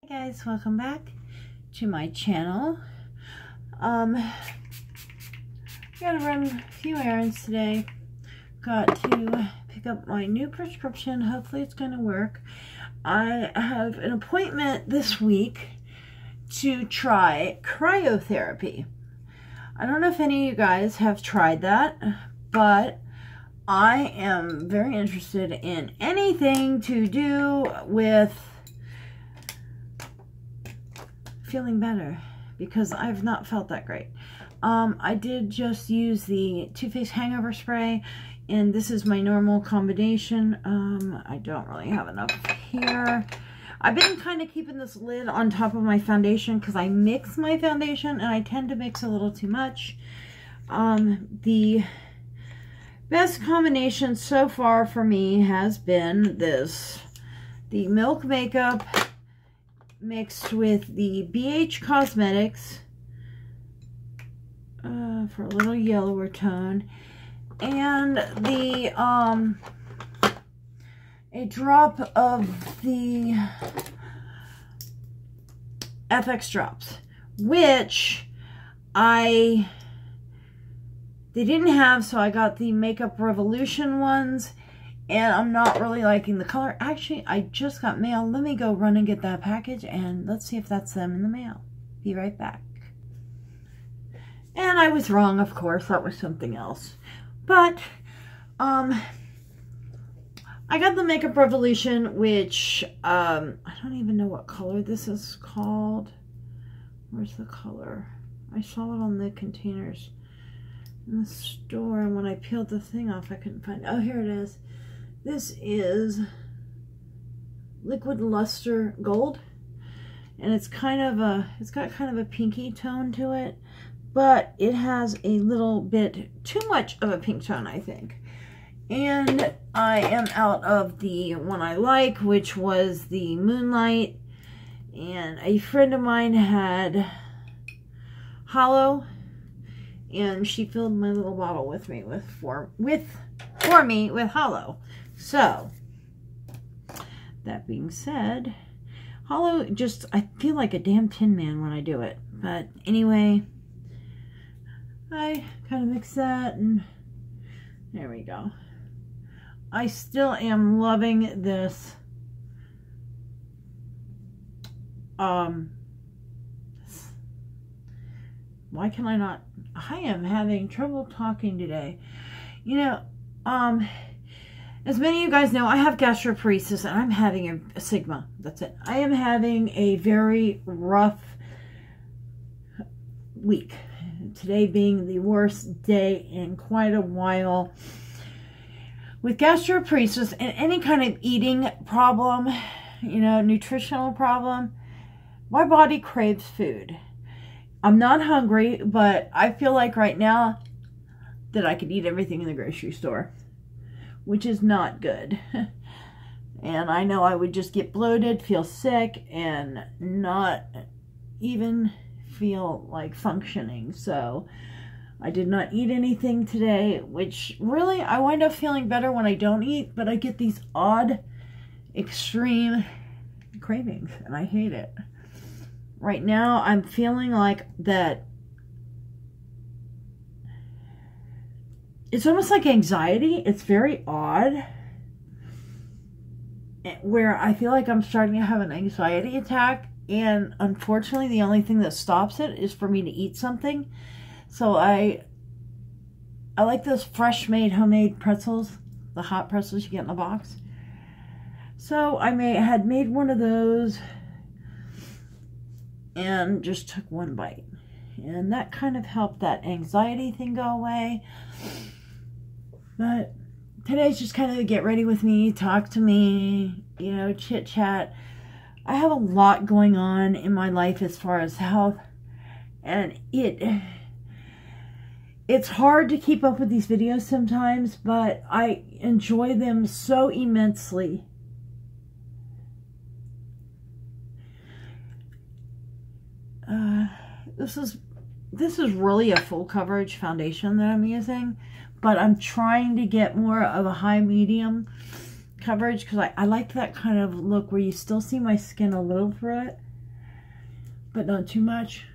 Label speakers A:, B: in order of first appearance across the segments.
A: Hey guys, welcome back to my channel. Gotta run a few errands today. Got to pick up my new prescription. Hopefully it's gonna work. I have an appointment this week to try cryotherapy. I don't know if any of you guys have tried that, but I am very interested in anything to do with feeling better, because I've not felt that great. I did just use the Too Faced Hangover Spray, and this is my normal combination. I don't really have enough here. I've been kind of keeping this lid on top of my foundation because I mix my foundation, and I tend to mix a little too much. The best combination so far for me has been this, the Milk Makeup mixed with the BH Cosmetics for a little yellower tone, and the a drop of the FX drops, which they didn't have, so I got the Makeup Revolution ones. And I'm not really liking the color. Actually, I just got mail. Let me go run and get that package, and let's see if that's them in the mail. Be right back. And I was wrong, of course. That was something else. But, I got the Makeup Revolution, which, I don't even know what color this is called. Where's the color? I saw it on the containers in the store, and when I peeled the thing off, I couldn't find it. Oh, here it is. This is Liquid Luster Gold, and it's kind of it's got kind of a pinky tone to it, but it has a little bit too much of a pink tone, I think. And I am out of the one I like, which was the Moonlight, and a friend of mine had Hollow, and she filled my little bottle with me for me with Hollow. So, that being said, Hollow just, I feel like a damn Tin Man when I do it. But anyway, I kind of mix that, and there we go. I still am loving this why can I not? I am having trouble talking today. You know, as many of you guys know, I have gastroparesis, and I'm having a Sigma. That's it. I am having a very rough week. Today being the worst day in quite a while. With gastroparesis and any kind of eating problem, you know, nutritional problem, my body craves food. I'm not hungry, but I feel like right now that I could eat everything in the grocery store, which is not good. And I know I would just get bloated, feel sick, and not even feel like functioning. So I did not eat anything today, which really, I wind up feeling better when I don't eat, but I get these odd, extreme cravings, and I hate it. Right now, I'm feeling like that it's almost like anxiety. It's very odd, where I feel like I'm starting to have an anxiety attack, and unfortunately the only thing that stops it is for me to eat something. So I like those fresh made homemade pretzels, the hot pretzels you get in a box. So I had made one of those and just took one bite, and that kind of helped that anxiety thing go away. But today's just kind of get ready with me, talk to me, you know, chit chat. I have a lot going on in my life as far as health, and it's hard to keep up with these videos sometimes, but I enjoy them so immensely. This is really a full coverage foundation that I'm using, but I'm trying to get more of a high medium coverage, because I like that kind of look where you still see my skin a little through it. but not too much.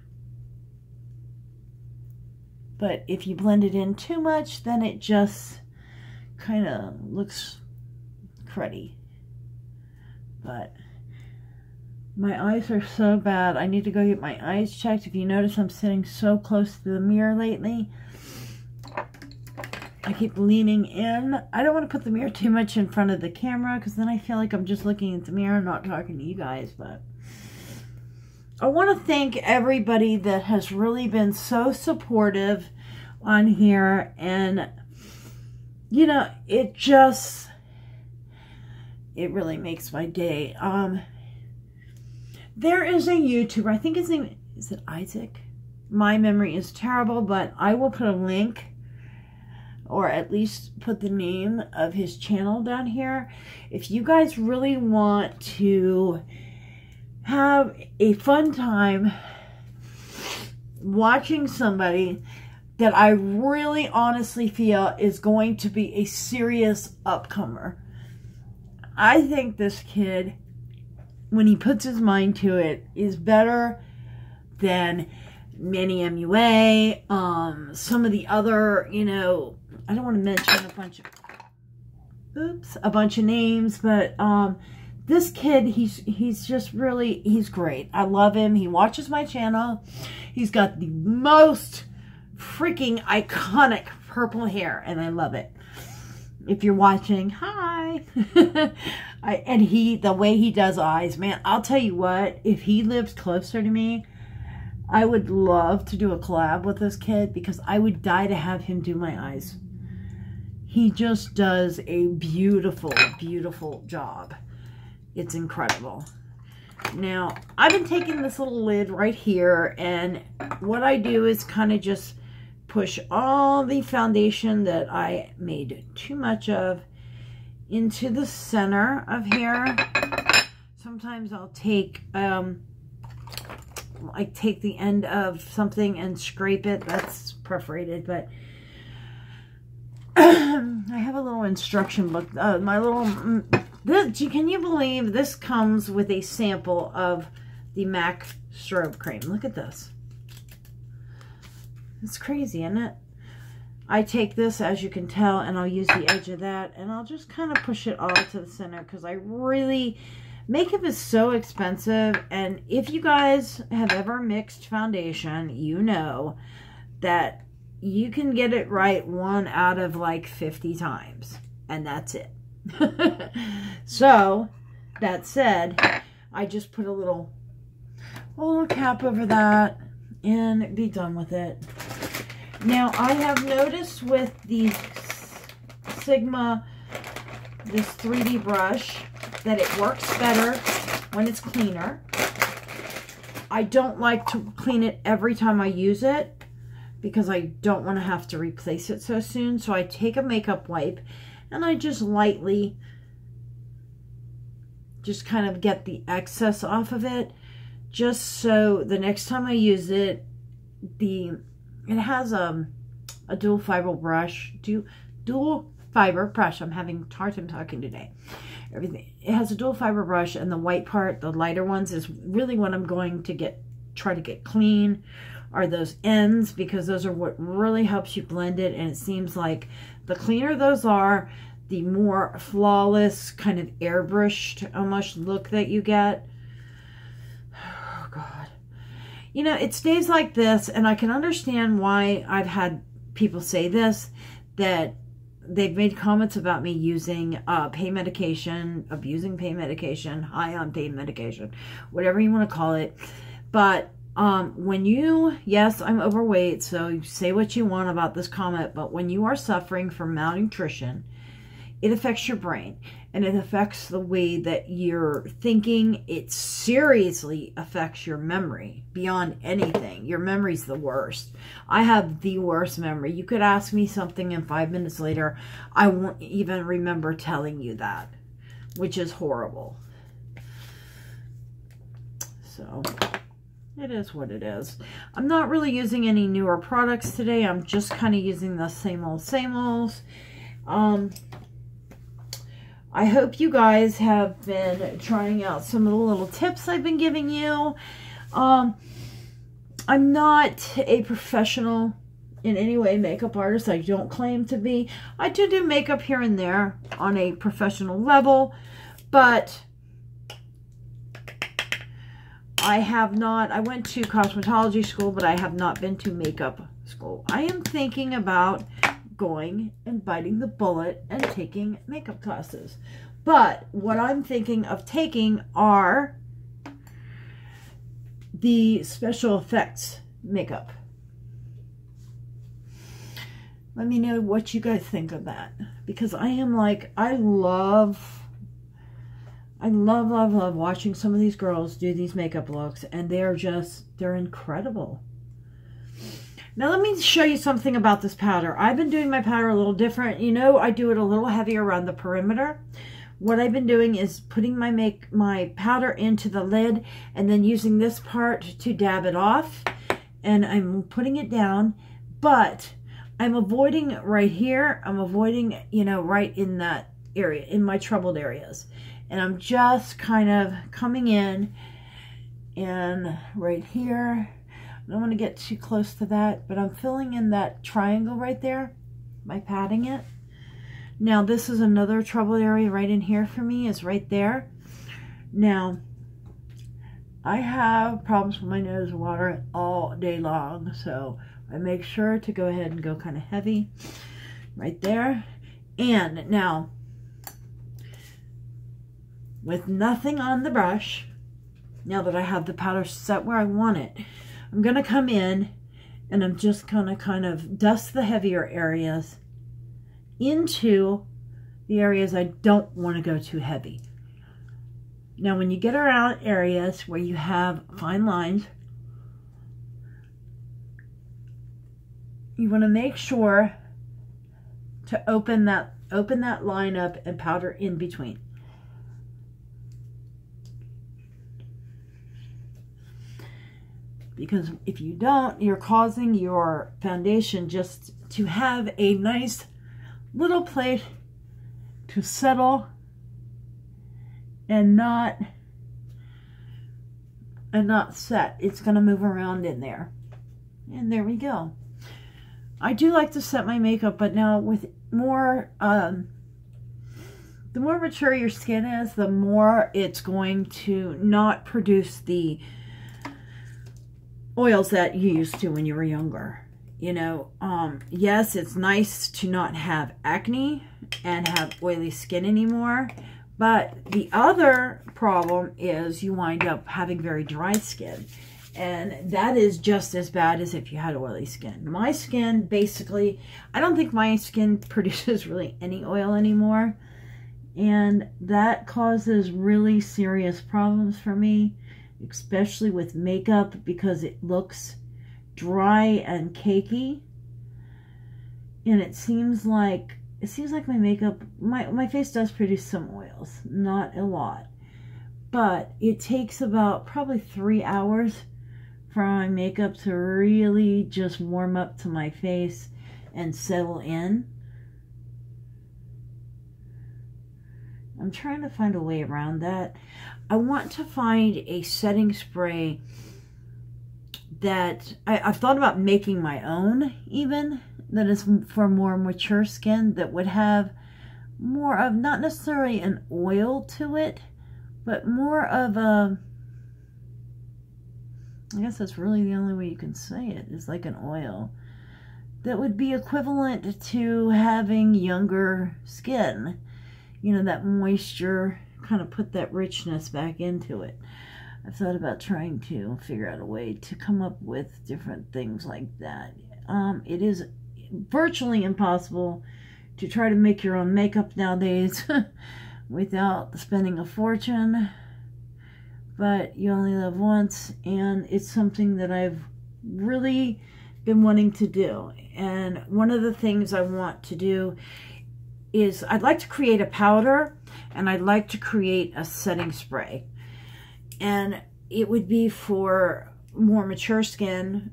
A: But if you blend it in too much, then it just kind of looks cruddy. But my eyes are so bad. I need to go get my eyes checked. If you notice, I'm sitting so close to the mirror lately. I keep leaning in. I don't want to put the mirror too much in front of the camera because then I feel like I'm just looking at the mirror and not talking to you guys. But I want to thank everybody that has really been so supportive on here. And, you know, it really makes my day. There is a YouTuber, I think his name, is it Isaac? My memory is terrible, but I will put a link, or at least put the name of his channel down here. If you guys really want to have a fun time watching somebody that I really honestly feel is going to be a serious upcomer, I think this kid, when he puts his mind to it, is better than Manny MUA, some of the other, you know, I don't want to mention a bunch of names, but this kid, he's just really, he's great. I love him. He watches my channel. He's got the most freaking iconic purple hair, and I love it. If you're watching, hi. And the way he does eyes, man, I'll tell you what, if he lives closer to me, I would love to do a collab with this kid because I would die to have him do my eyes. He just does a beautiful, beautiful job. It's incredible. Now, I've been taking this little lid right here, and what I do is kind of just push all the foundation that I made too much of into the center of here. Sometimes I'll take take the end of something and scrape it. That's perforated, but I have a little instruction book. My little, can you believe this comes with a sample of the MAC strobe cream? Look at this. It's crazy, isn't it? I take this, as you can tell, and I'll use the edge of that, and I'll just kind of push it all to the center because I really, makeup is so expensive, and if you guys have ever mixed foundation, you know that you can get it right 1 out of like 50 times, and that's it. So, that said, I just put a little cap over that and be done with it. Now, I have noticed with the Sigma, this 3D brush, that it works better when it's cleaner. I don't like to clean it every time I use it because I don't want to have to replace it so soon. So I take a makeup wipe and I just lightly just kind of get the excess off of it, just so the next time I use it, it has a dual fiber brush, I'm having a hard time talking today. It has a dual fiber brush, and the white part, the lighter ones, is really what I'm going to try to get clean, are those ends, because those are what really helps you blend it. And it seems like the cleaner those are, the more flawless, kind of airbrushed almost look that you get. Oh God. You know, it stays like this, and I can understand why I've had people say this, that they've made comments about me using pain medication, abusing pain medication, high on pain medication, whatever you want to call it. But yes, I'm overweight, so you say what you want about this comment, but when you are suffering from malnutrition, it affects your brain, and it affects the way that you're thinking. It seriously affects your memory beyond anything. Your memory's the worst. I have the worst memory. You could ask me something and 5 minutes later, I won't even remember telling you that, which is horrible. So, it is what it is. I'm not really using any newer products today. I'm just kind of using the same old, same olds. I hope you guys have been trying out some of the little tips I've been giving you. I'm not a professional in any way makeup artist. I don't claim to be. I do makeup here and there on a professional level, but I have not. I went to cosmetology school, but I have not been to makeup school. I am thinking about going and biting the bullet and taking makeup classes. But what I'm thinking of taking are the special effects makeup. Let me know what you guys think of that, because I am like, I love watching some of these girls do these makeup looks, and they're incredible. Now let me show you something about this powder. I've been doing my powder a little different. You know, I do it a little heavier around the perimeter. What I've been doing is putting my powder into the lid and then using this part to dab it off. And I'm putting it down, but I'm avoiding right here. I'm avoiding, you know, right in that area, in my troubled areas. And I'm just kind of coming in and right here. I don't want to get too close to that, but I'm filling in that triangle right there by patting it. Now this is another troubled area right in here for me, is right there. Now I have problems with my nose watering all day long, so I make sure to go ahead and go kind of heavy right there. And now, with nothing on the brush, now that I have the powder set where I want it, I'm going to come in and I'm just going to kind of dust the heavier areas into the areas I don't want to go too heavy. Now when you get around areas where you have fine lines, you want to make sure to open that line up and powder in between. Because if you don't, you're causing your foundation just to have a nice little place to settle and not set. It's going to move around in there. And there we go. I do like to set my makeup, but now with more, the more mature your skin is, the more it's going to not produce the oils that you used to when you were younger. You know, yes, it's nice to not have acne and have oily skin anymore, but the other problem is you wind up having very dry skin, and that is just as bad as if you had oily skin. My skin, basically, I don't think my skin produces really any oil anymore, and that causes really serious problems for me, especially with makeup, because it looks dry and cakey, and it seems like my makeup, my face does produce some oils, not a lot, but it takes about probably 3 hours for my makeup to really just warm up to my face and settle in. I'm trying to find a way around that. I want to find a setting spray that I've thought about making my own, even, that is for more mature skin, that would have more of, not necessarily an oil to it, but more of a, I guess that's really the only way you can say it, is like an oil that would be equivalent to having younger skin. You know, that moisture, kind of put that richness back into it. I've thought about trying to figure out a way to come up with different things like that. It is virtually impossible to try to make your own makeup nowadays without spending a fortune, but you only live once, and it's something that I've really been wanting to do. And one of the things I want to do is I'd like to create a powder, and I'd like to create a setting spray. And it would be for more mature skin,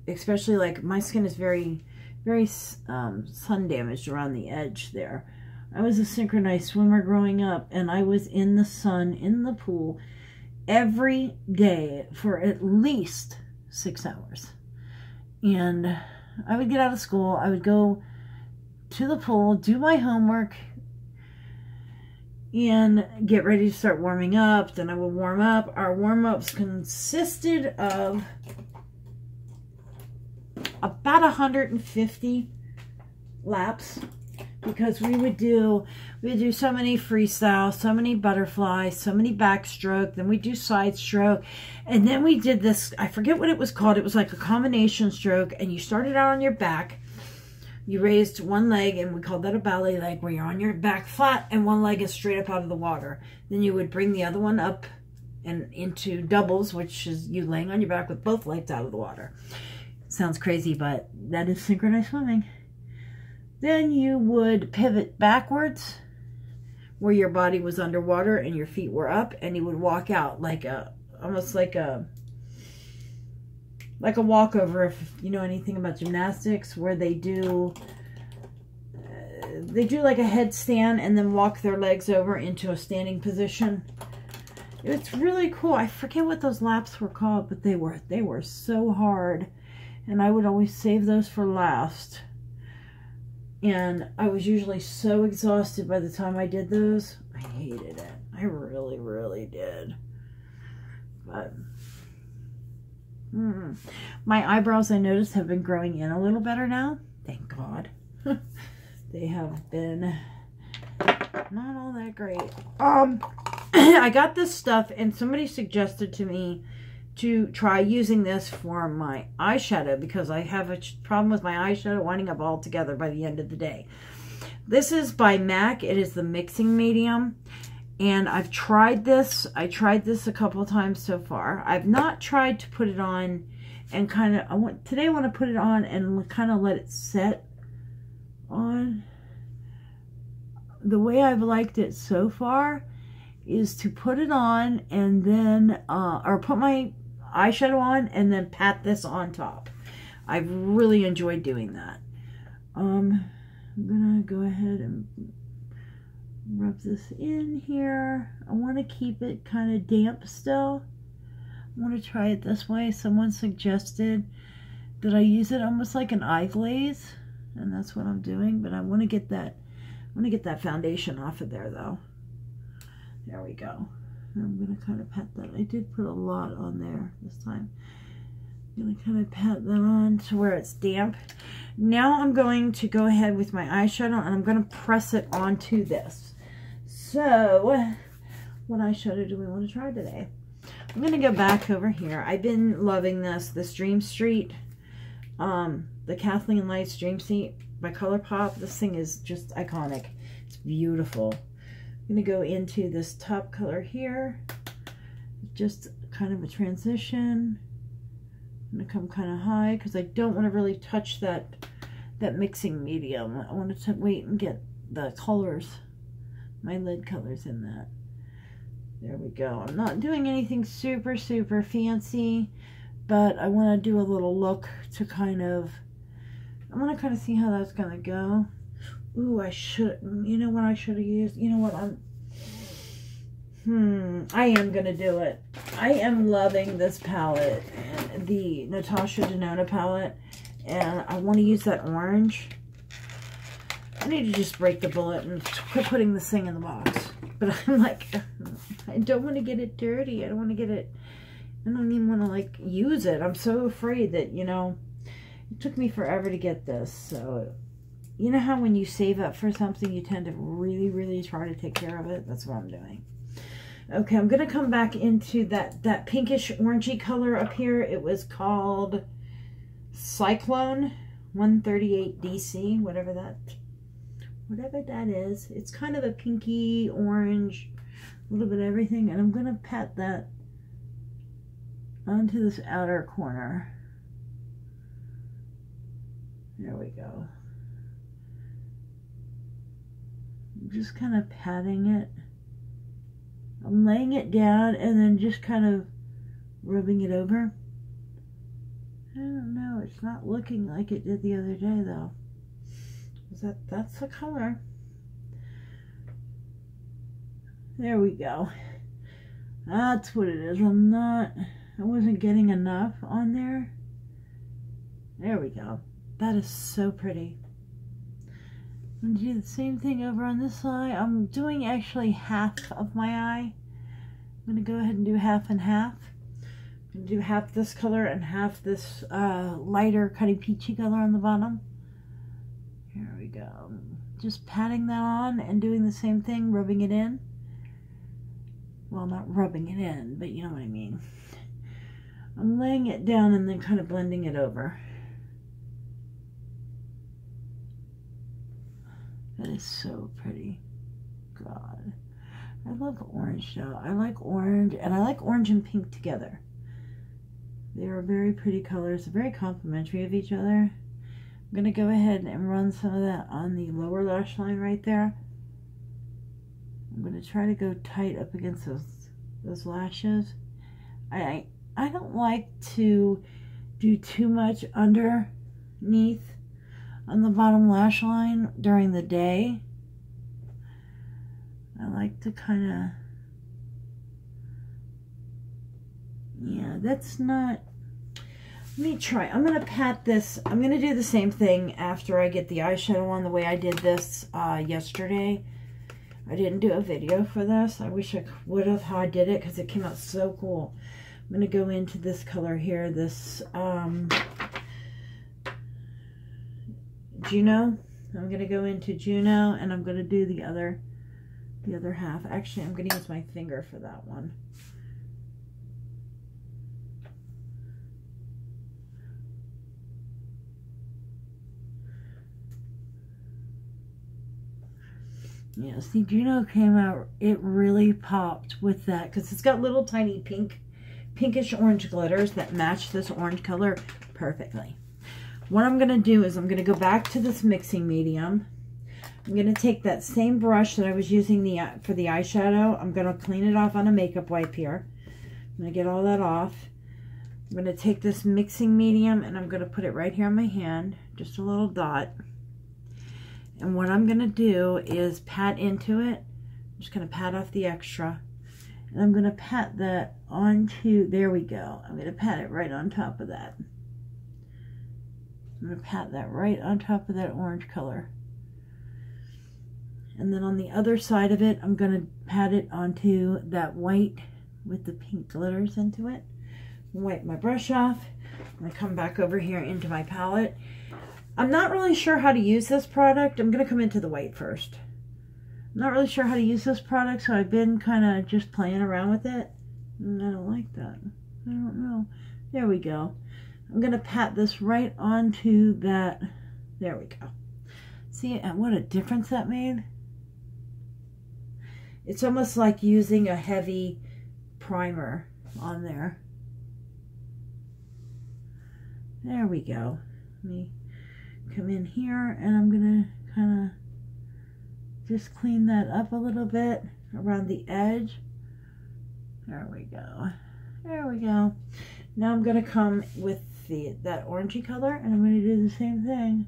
A: especially like my skin is very, very sun damaged around the edge there. I was a synchronized swimmer growing up, and I was in the sun, in the pool, every day for at least 6 hours. And I would get out of school, I would go to the pool, do my homework, and get ready to start warming up. Then I would warm up. Our warm-ups consisted of about 150 laps, because we would do so many freestyle, so many butterfly, so many backstroke, then we do side stroke, and then we did this, I forget what it was called, it was like a combination stroke, and you started out on your back, you raised one leg, and we called that a ballet leg, where you're on your back flat and one leg is straight up out of the water. Then you would bring the other one up and into doubles, which is you laying on your back with both legs out of the water. Sounds crazy, but that is synchronized swimming. Then you would pivot backwards where your body was underwater and your feet were up, and you would walk out like almost like a walkover, if you know anything about gymnastics, where they do like a headstand and then walk their legs over into a standing position. It's really cool. I forget what those laps were called, but they were so hard, and I would always save those for last. And I was usually so exhausted by the time I did those. I hated it. I really, really did. But my eyebrows, I noticed, have been growing in a little better now. Thank God. They have been not all that great. I got this stuff, and somebody suggested to me to try using this for my eyeshadow, because I have a problem with my eyeshadow winding up all together by the end of the day. This is by MAC. It is the mixing medium, and I've tried this. I tried this a couple of times so far. I've not tried to put it on and today I want to put it on and kind of let it set on. The way I've liked it so far is to put it on and then, or put my eyeshadow on and then pat this on top. I've really enjoyed doing that. I'm gonna go ahead and rub this in here. I want to keep it kind of damp still. I want to try it this way. Someone suggested that I use it almost like an eye glaze, and that's what I'm doing. But I want to get that foundation off of there though. There we go. I'm going to kind of pat that. I did put a lot on there this time. I'm going to kind of pat that on to where it's damp. Now I'm going to go ahead with my eyeshadow, and I'm going to press it onto this. So, what eyeshadow do we want to try today? I'm going to go back over here. I've been loving this Dream Street, the Kathleen Lights Dream Street by ColourPop. This thing is just iconic. It's beautiful. I'm going to go into this top color here, just kind of a transition. I'm going to come kind of high because I don't want to really touch that mixing medium. I want to wait and get the colors, my lid colors in that. There we go. I'm not doing anything super, super fancy, but I want to do a little look to kind of, I want to kind of see how that's going to go. Ooh, you know what I should have used? You know what, I am going to do it. I am loving this palette, the Natasha Denona palette, and I want to use that orange. I need to just break the bullet and quit putting this thing in the box. But I'm like, I don't want to get it dirty. I don't want to get it, I don't even want to like use it. I'm so afraid that, you know, it took me forever to get this, so you know how when you save up for something, you tend to really, really try to take care of it? That's what I'm doing. Okay, I'm going to come back into that pinkish orangey color up here. It was called Cyclone 138 DC, whatever that is. It's kind of a pinky orange, a little bit of everything. And I'm going to pat that onto this outer corner. There we go. I'm just kind of patting it. I'm laying it down and then just kind of rubbing it over. I don't know. It's not looking like it did the other day, though. That's the color. There we go. That's what it is. I wasn't getting enough on there. There we go. That is so pretty. I'm going to do the same thing over on this side. I'm doing actually half of my eye. I'm going to go ahead and do half and half. I'm going to do half this color and half this lighter kind of peachy color on the bottom. Here we go. Just patting that on and doing the same thing, rubbing it in. Well, not rubbing it in, but you know what I mean. I'm laying it down and then kind of blending it over. That is so pretty. God. I love orange though. I like orange, and I like orange and pink together. They are very pretty colors, very complementary of each other. I'm going to go ahead and run some of that on the lower lash line right there. I'm going to try to go tight up against those lashes. I don't like to do too much underneath on the bottom lash line during the day. I like to kind of, yeah, that's not, let me try. I'm going to pat this. I'm going to do the same thing after I get the eyeshadow on the way I did this yesterday. I didn't do a video for this. I wish I would have how I did it because it came out so cool. I'm going to go into this color here, this Juno. I'm going to go into Juno, and I'm going to do the other half. Actually, I'm going to use my finger for that one. Yeah, see, Juno came out, it really popped with that because it's got little tiny pinkish orange glitters that match this orange color perfectly. What I'm going to do is I'm going to go back to this mixing medium. I'm going to take that same brush that I was using for the eyeshadow. I'm going to clean it off on a makeup wipe here. I'm going to get all that off. I'm going to take this mixing medium and I'm going to put it right here on my hand, just a little dot. And what I'm going to do is pat into it. I'm just going to pat off the extra. And I'm going to pat that onto, there we go. I'm going to pat it right on top of that. I'm going to pat that right on top of that orange color. And then on the other side of it, I'm going to pat it onto that white with the pink glitters into it. Wipe my brush off. I'm going to come back over here into my palette. I'm not really sure how to use this product. I'm going to come into the white first. I'm not really sure how to use this product, so I've been kind of just playing around with it. And I don't like that. I don't know. There we go. I'm going to pat this right onto that. There we go. See, and what a difference that made. It's almost like using a heavy primer on there. There we go. Let me come in here and I'm going to kind of just clean that up a little bit around the edge. There we go. There we go. Now I'm going to come with that orangey color and I'm going to do the same thing.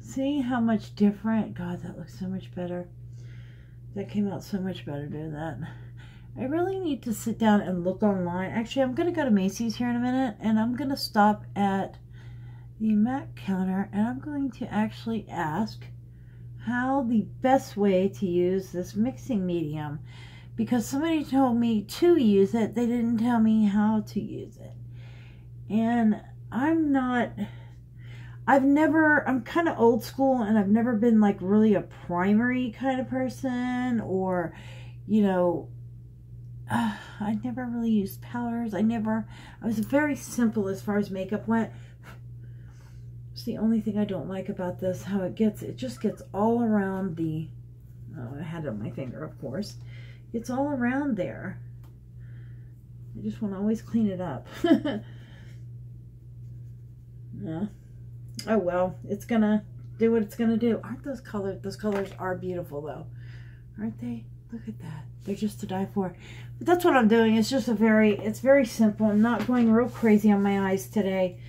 A: See how much different? God, that looks so much better. That came out so much better doing that. I really need to sit down and look online. Actually, I'm going to go to Macy's here in a minute and I'm going to stop at the MAC counter and I'm going to actually ask how the best way to use this mixing medium, because somebody told me to use it, they didn't tell me how to use it. And I'm kind of old school and I've never been like really a primary kind of person, or, you know, I never really used powders. I was very simple as far as makeup went. It's the only thing I don't like about this, how it just gets all around the, oh, I had it on my finger, of course. It's all around there. I just want to always clean it up. Yeah. Oh well, it's gonna do what it's gonna do. Aren't those colors? Those colors are beautiful though, aren't they? Look at that. They're just to die for. But that's what I'm doing. It's just it's very simple. I'm not going real crazy on my eyes today.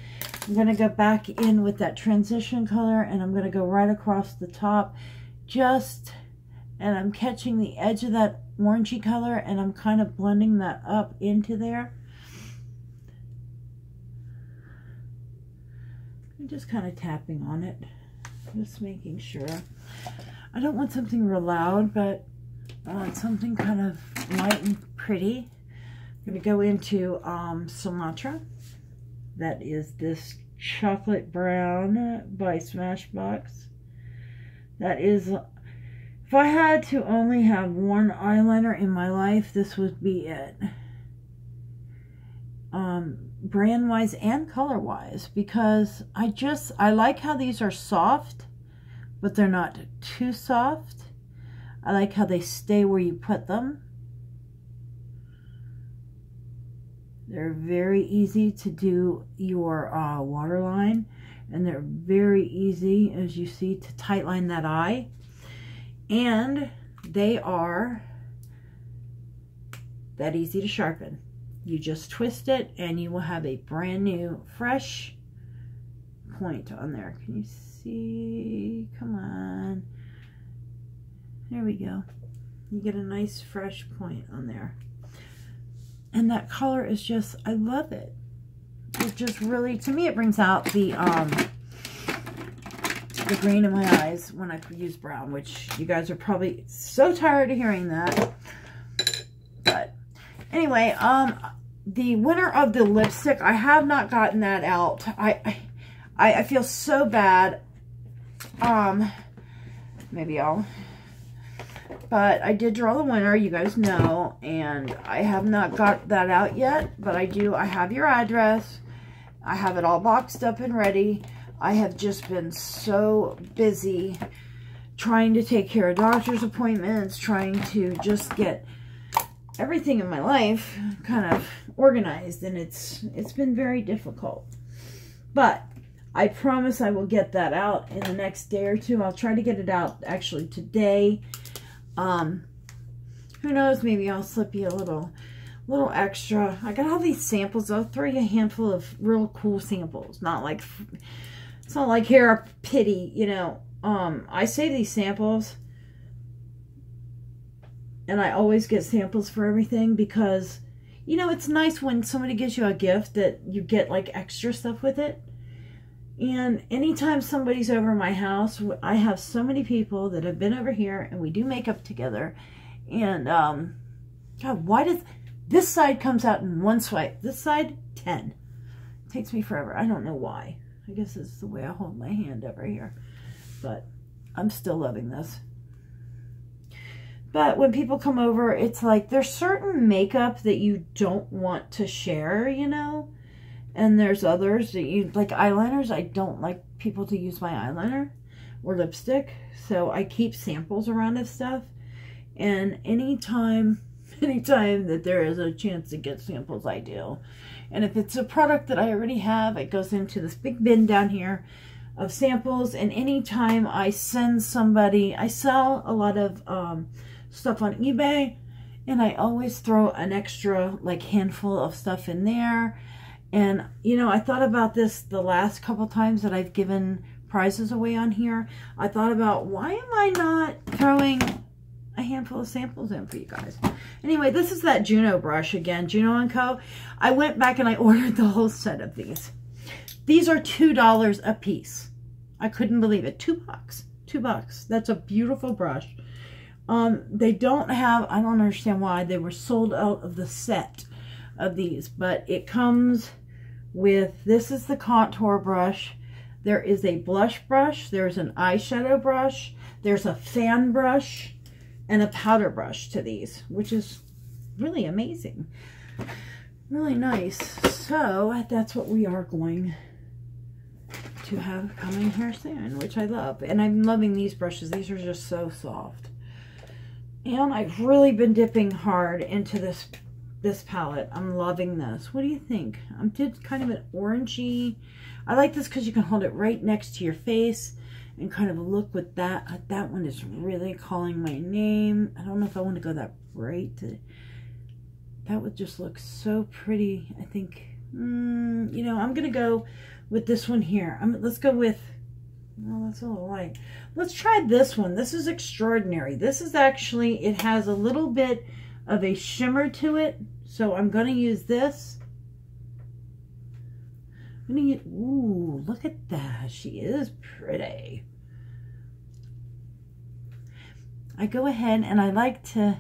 A: I'm gonna go back in with that transition color and I'm gonna go right across the top, just and I'm catching the edge of that orangey color, and I'm kind of blending that up into there. I'm just kind of tapping on it, just making sure. I don't want something real loud, but I want something kind of light and pretty. I'm going to go into Sumatra. That is this chocolate brown by Smashbox. That is, if I had to only have one eyeliner in my life, this would be it. Brand wise and color wise, because I like how these are soft, but they're not too soft. I like how they stay where you put them. They're very easy to do your waterline, and they're very easy, as you see, to tightline that eye. And they are that easy to sharpen. You just twist it and you will have a brand new, fresh point on there. Can you see? Come on. There we go. You get a nice fresh point on there. And that color is just, I love it. It just really, to me, it brings out the green in my eyes when I use brown, which you guys are probably so tired of hearing that. But anyway, the winner of the lipstick, I have not gotten that out. I feel so bad. Maybe but I did draw the winner, you guys know, and I have not got that out yet, but I have your address. I have it all boxed up and ready. I have just been so busy trying to take care of doctor's appointments, trying to just get everything in my life kind of organized, and it's been very difficult. But I promise I will get that out in the next day or two. I'll try to get it out actually today. Who knows, maybe I'll slip you a little extra. I got all these samples. I'll throw you a handful of real cool samples. It's not like here a pity, you know. I save these samples, and I always get samples for everything because, you know, it's nice when somebody gives you a gift that you get like extra stuff with it. And anytime somebody's over my house, I have so many people that have been over here, and we do makeup together. And God, why does this side comes out in one swipe? This side 10. It takes me forever. I don't know why. I guess it's the way I hold my hand over here. But I'm still loving this. But when people come over, it's like there's certain makeup that you don't want to share, you know? And there's others that you, like eyeliners, I don't like people to use my eyeliner or lipstick. So I keep samples around of stuff. And anytime that there is a chance to get samples, I do. And if it's a product that I already have, it goes into this big bin down here of samples. And anytime I send somebody, I sell a lot of stuff on eBay. And I always throw an extra like handful of stuff in there. And, you know, I thought about this the last couple times that I've given prizes away on here. I thought about, why am I not throwing a handful of samples in for you guys? Anyway, this is that Juno brush again, Juno & Co. I went back and I ordered the whole set of these. These are $2 a piece. I couldn't believe it. $2. $2. That's a beautiful brush. They don't have, I don't understand why, they were sold out of the set of these, but it comes with, this is the contour brush, there is a blush brush, there's an eyeshadow brush, there's a fan brush, and a powder brush to these, which is really amazing, really nice. So that's what we are going to have coming here soon, which I love. And I'm loving these brushes. These are just so soft, and I've really been dipping hard into this palette. I'm loving this. What do you think? I did kind of an orangey. I like this because you can hold it right next to your face and kind of look with that. That one is really calling my name. I don't know if I want to go that bright. That would just look so pretty. I think, you know, I'm going to go with this one here. Let's go with No, that's a little light. Let's try this one. This is Extraordinary. This is actually, it has a little bit of a shimmer to it. So I'm going to use this. I'm going to get, ooh, look at that. She is pretty. I go ahead and I like to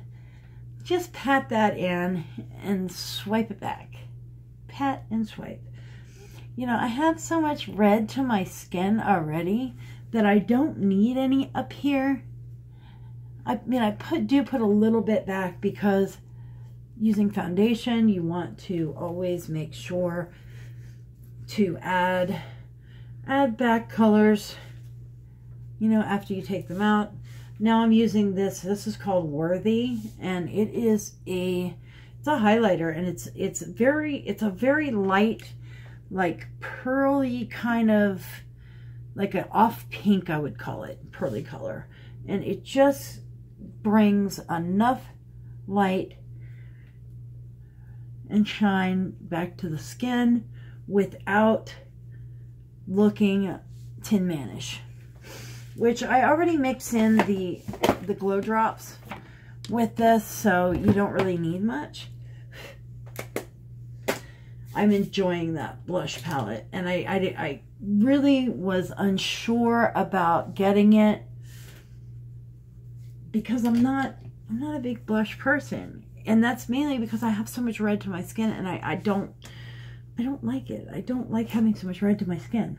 A: just pat that in and swipe it back. Pat and swipe. You know, I have so much red to my skin already that I don't need any up here. I mean, I do put a little bit back because using foundation, you want to always make sure to add back colors, you know, after you take them out. Now I'm using this. This is called Worthy, and it's a highlighter, and it's a very light, like pearly kind of, like an off pink, I would call it, pearly color. And it just brings enough light and shine back to the skin without looking Tin Man-ish. Which I already mix in the glow drops with this, so you don't really need much. I'm enjoying that blush palette, and I really was unsure about getting it because I'm not a big blush person, and that's mainly because I have so much red to my skin, and I don't like it. I don't like having so much red to my skin.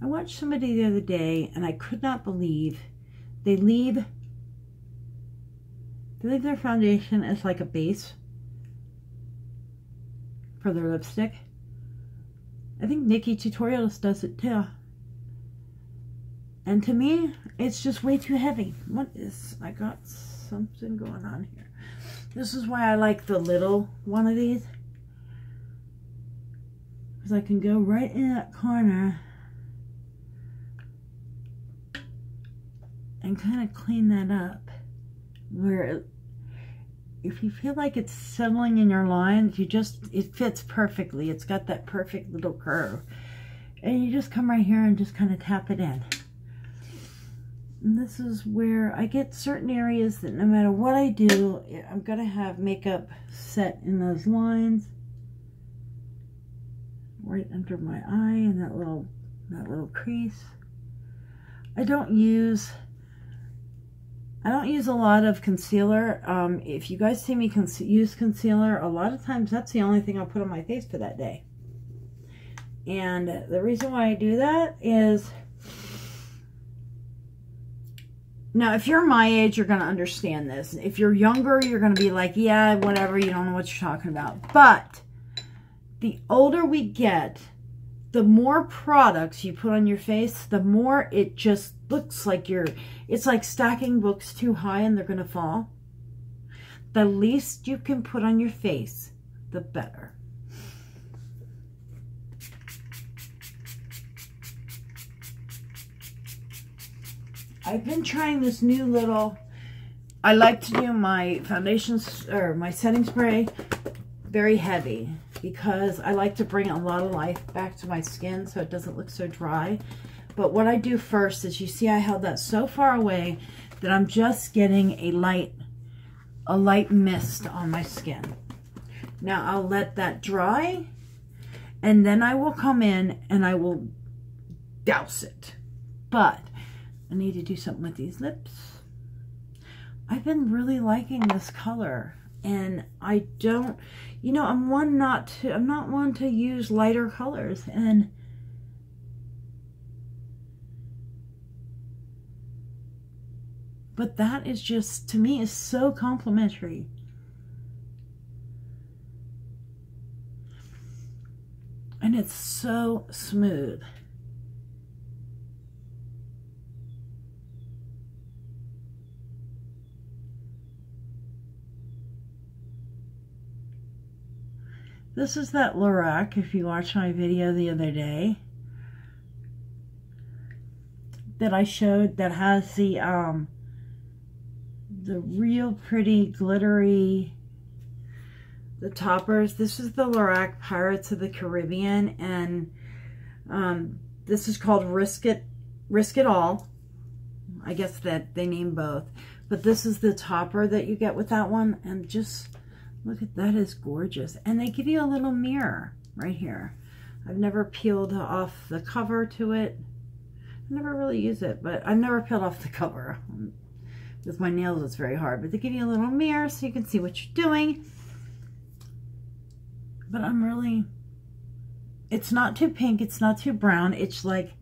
A: I watched somebody the other day, and I could not believe they leave their foundation as like a base for their lipstick. I think Nikkie Tutorials does it too. And to me, it's just way too heavy. I got something going on here. This is why I like the little one of these. Because I can go right in that corner and kind of clean that up, where if you feel like it's settling in your lines, it fits perfectly. It's got that perfect little curve, and you just come right here and just kind of tap it in. And this is where I get certain areas that no matter what I do, I'm gonna have makeup set in those lines, right under my eye and that little crease. I don't use a lot of concealer. If you guys see me use concealer, a lot of times that's the only thing I'll put on my face for that day. And the reason why I do that is, now if you're my age, you're going to understand this. If you're younger, you're going to be like, yeah, whatever, you don't know what you're talking about. But the older we get, the more products you put on your face, the more it just looks like it's like stacking books too high and they're going to fall. The least you can put on your face, the better. I've been trying this new little, I like to do my foundations, or my setting spray, very heavy, because I like to bring a lot of life back to my skin so it doesn't look so dry. But what I do first is, you see I held that so far away that I'm just getting a light mist on my skin. Now I'll let that dry, and then I will come in and I will douse it. But I need to do something with these lips. I've been really liking this color, and I don't, you know, I'm not one to use lighter colors, but that is just, to me, is so complimentary. And it's so smooth. This is that Lorac, if you watched my video the other day, that I showed, that has the real pretty glittery, the toppers. This is the Lorac Pirates of the Caribbean, and this is called Risk It All. I guess that they name both. But this is the topper that you get with that one. And just look at that, is gorgeous. And they give you a little mirror right here. I've never peeled off the cover to it. I never really use it, but I've never peeled off the cover. With my nails, it's very hard. But they give you a little mirror so you can see what you're doing. But it's not too pink, it's not too brown. It's like,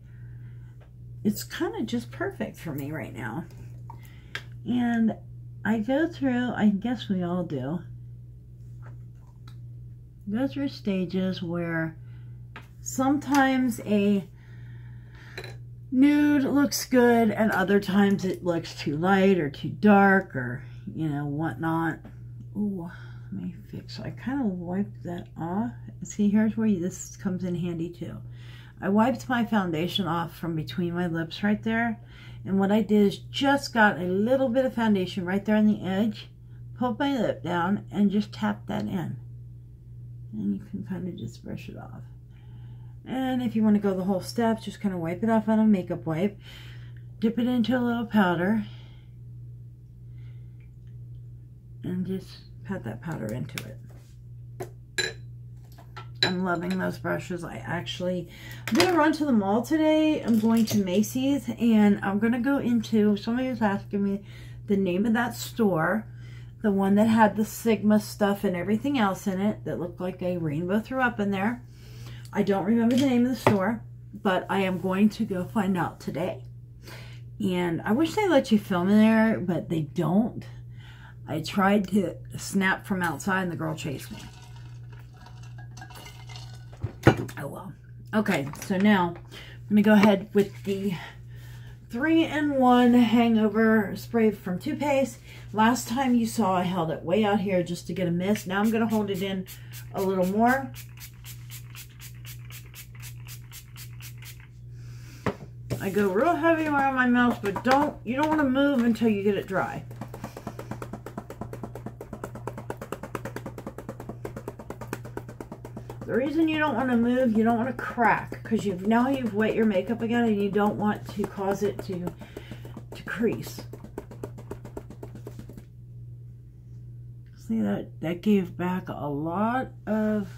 A: it's kind of just perfect for me right now. And I go through, I guess we all do, go through stages where sometimes a nude looks good and other times it looks too light or too dark or, you know, whatnot. Ooh, let me fix. I kind of wiped that off. See, here's where this comes in handy too. I wiped my foundation off from between my lips right there. And what I did is just got a little bit of foundation right there on the edge, pulled my lip down, and just tapped that in. And you can kind of just brush it off. And if you want to go the whole step, just kind of wipe it off on a makeup wipe. Dip it into a little powder. And just pat that powder into it. I'm loving those brushes. I'm going to run to the mall today. I'm going to Macy's, and I'm going to go into, somebody was asking me the name of that store, the one that had the Sigma stuff and everything else in it that looked like a rainbow threw up in there. I don't remember the name of the store, but I am going to go find out today. And I wish they let you film in there, but they don't. I tried to snap from outside and the girl chased me. Oh well. Okay, so now I'm going to go ahead with the 3-in-1 Hangover Spray from Too Faced. Last time you saw, I held it way out here just to get a mist. Now I'm going to hold it in a little more. I go real heavy around my mouth, but you don't want to move until you get it dry. The reason you don't want to move, you don't want to crack, because now you've wet your makeup again and you don't want to cause it to crease. See, that gave back a lot of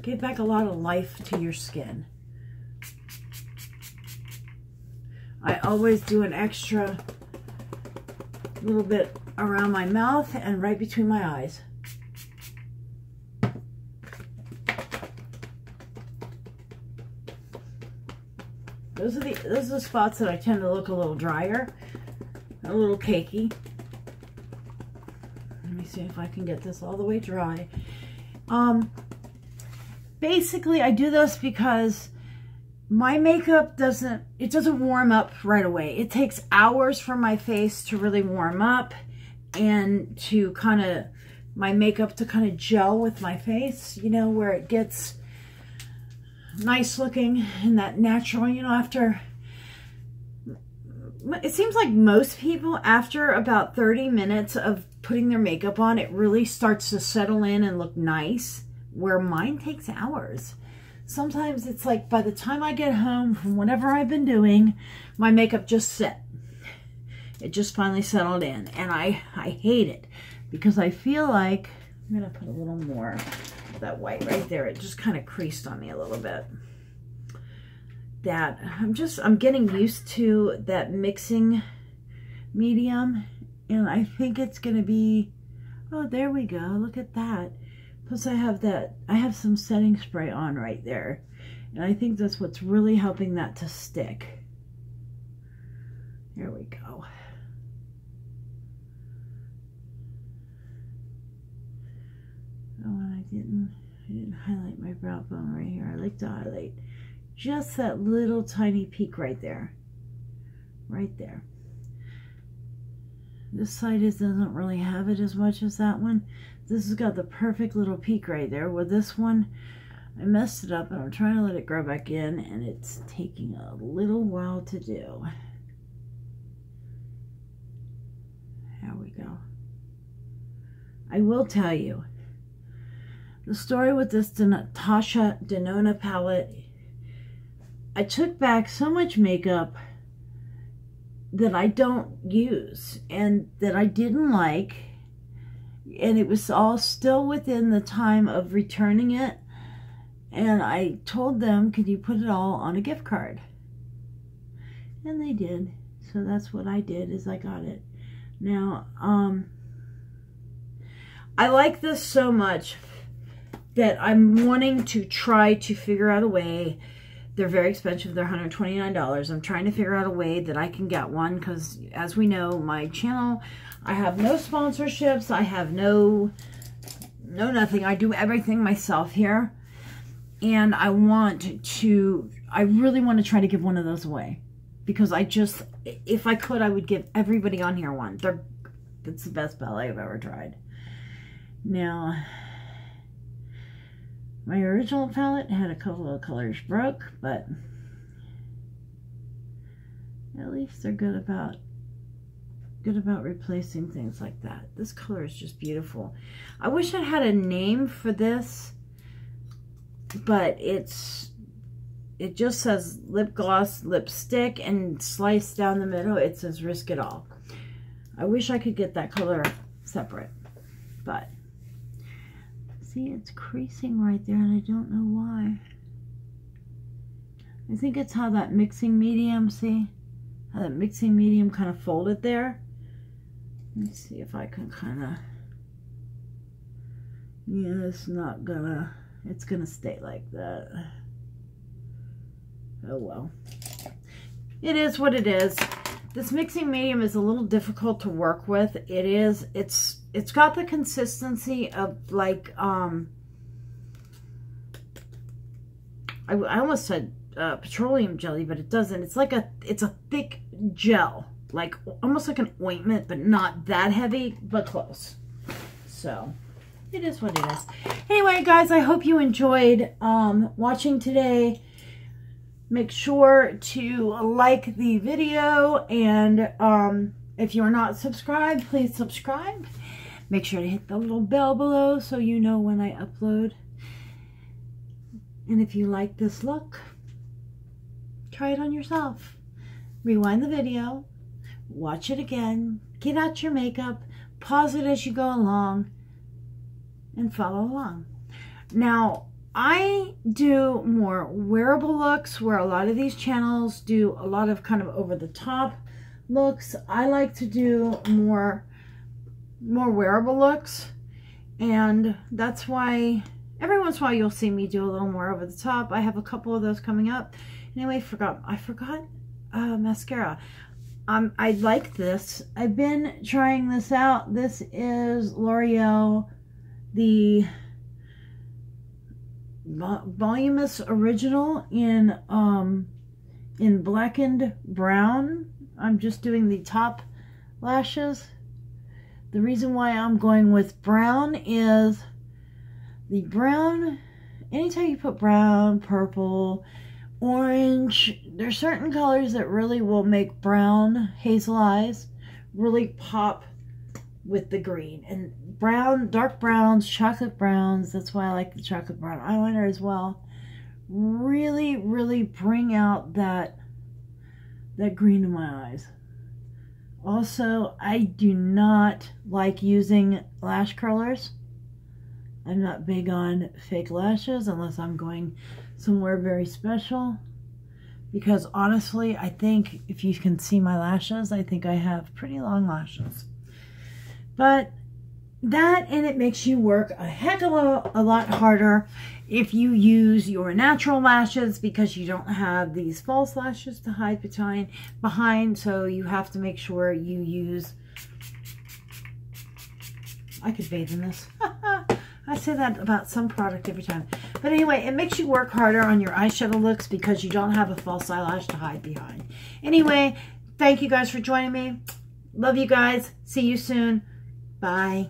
A: life to your skin. I always do an extra little bit around my mouth and right between my eyes. Those are the spots that I tend to look a little drier, a little cakey. Let me see if I can get this all the way dry. Basically, I do this because my makeup doesn't warm up right away. It takes hours for my face to really warm up and to my makeup to kind of gel with my face, you know, where it gets nice looking and that natural, you know, after, it seems like most people after about 30 minutes of putting their makeup on, it really starts to settle in and look nice, where mine takes hours. Sometimes it's like by the time I get home from whatever I've been doing, my makeup just set. It just finally settled in, and I hate it because I feel like, I'm gonna put a little more of that white right there. It just kind of creased on me a little bit. That I'm getting used to that mixing medium, and I think it's gonna be, oh, there we go, look at that. Plus I have some setting spray on right there, and I think that's what's really helping that to stick. There we go. Oh, and I didn't highlight my brow bone right here. I like to highlight just that little tiny peak right there. Right there. This side doesn't really have it as much as that one. This has got the perfect little peak right there. With this one, I messed it up and I'm trying to let it grow back in, and it's taking a little while to do. There we go. I will tell you, the story with this Natasha Denona palette, I took back so much makeup that I don't use and that I didn't like, and it was all still within the time of returning it, and I told them, could you put it all on a gift card? And they did. So that's what I did, is I got it. Now, I like this so much that I'm wanting to try to figure out a way. They're very expensive. They're $129. I'm trying to figure out a way that I can get one, because as we know, my channel, I have no sponsorships. I have no nothing. I do everything myself here. And I really want to try to give one of those away, because if I could, I would give everybody on here one. It's the best ballet I've ever tried. Now, my original palette had a couple of colors broke, but at least they're good about replacing things like that. This color is just beautiful. I wish I had a name for this, but it just says lip gloss lipstick, and sliced down the middle it says Risk It All. I wish I could get that color separate, but see, it's creasing right there, and I don't know why. I think it's how that mixing medium, see? How that mixing medium kind of folded there. Let's see if I can kind of... Yeah, it's gonna stay like that. Oh well. It is what it is. This mixing medium is a little difficult to work with. It's got the consistency of like, I almost said petroleum jelly, but it doesn't. It's like it's a thick gel, like almost like an ointment, but not that heavy, but close. So it is what it is. Anyway, guys, I hope you enjoyed watching today. Make sure to like the video, and if you're not subscribed, please subscribe. Make sure to hit the little bell below so you know when I upload. And if you like this look, try it on yourself. Rewind the video, watch it again, get out your makeup, pause it as you go along, and follow along. Now, I do more wearable looks, where a lot of these channels do a lot of kind of over-the-top looks. I like to do more wearable looks, and that's why every once in a while you'll see me do a little more over the top. I have a couple of those coming up. Anyway, I forgot mascara. I like this. I've been trying this out. This is L'Oreal, the Voluminous Original in blackened brown. I'm just doing the top lashes. The reason why I'm going with brown is the brown, anytime you put brown, purple, orange, there's certain colors that really will make brown hazel eyes really pop with the green. And brown, dark browns, chocolate browns, that's why I like the chocolate brown eyeliner as well, really, really bring out that green in my eyes. Also, I do not like using lash curlers. I'm not big on fake lashes unless I'm going somewhere very special, because honestly, I think if you can see my lashes, I think I have pretty long lashes. But that, and it makes you work a heck of a lot harder if you use your natural lashes, because you don't have these false lashes to hide behind, so you have to make sure you use... I could bathe in this. I say that about some product every time. But anyway, it makes you work harder on your eyeshadow looks because you don't have a false eyelash to hide behind. Anyway, thank you guys for joining me. Love you guys. See you soon. Bye.